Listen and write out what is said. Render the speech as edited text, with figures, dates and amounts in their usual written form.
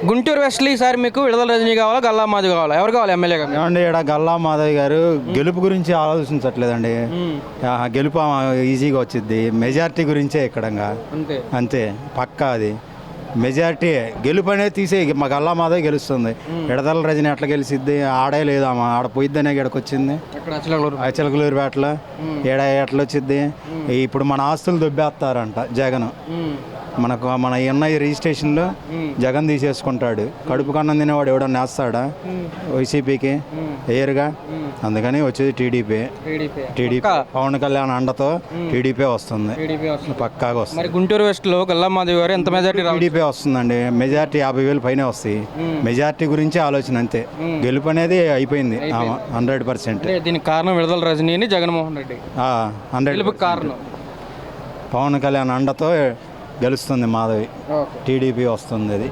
గుంటూరు వెస్ట్లో ఈసారి మీకు విడుదల రజనీ కావాలా, గల్లా మాధవి కావాలా? ఎవరు కావాలి ఎమ్మెల్యేగా? ఏమండి ఇక్కడ గల్లా మాధవ్ గారు గెలుపు గురించి ఆలోచించట్లేదండి. గెలుపు ఈజీగా వచ్చింది. మెజారిటీ గురించే ఇక్కడంగా అంతే అంతే పక్కా అది మెజారిటీ గెలుపు అనేది తీసే మా గల్లా మాధవ్ గెలుస్తుంది. విడదల రజని ఎట్లా గెలిచిద్ది? ఆడే లేదమ్మా, ఆడ పోయిద్దనే ఇక్కడికి వచ్చింది. అక్కడ అసలు చిలకలూరుపేటలో ఎట్లా వచ్చింది? ఇప్పుడు మన ఆస్తులు దొబ్బేస్తారంట జగన్. మన ఎన్ఐ రిజిస్ట్రేషన్లో జగన్ తీసేసుకుంటాడు. కడుపు కన్నం తినేవాడు ఎవడన్నా వేస్తాడా వైసీపీకి? వేయరుగా. అందుకని వచ్చేది టీడీపీ. పవన్ కళ్యాణ్ అండతో టీడీపీ వస్తుంది, పక్కాగా వస్తుంది. మరి గుంటూరు వెస్ట్లో గల్లా మాధవి గారు ఎంత మెజారిటీ? టీడీపీ వస్తుందండి. మెజారిటీ 50,000 పైన వస్తాయి. మెజారిటీ గురించి ఆలోచన అంతే. గెలుపు అనేది అయిపోయింది 100%. దీనికి కారణం విడుదల రజనీని జగన్మోహన్ రెడ్డి 100 కారణం. పవన్ కళ్యాణ్ అండతో గెలుస్తుంది మాధవి. టీడీపీ వస్తుంది అది.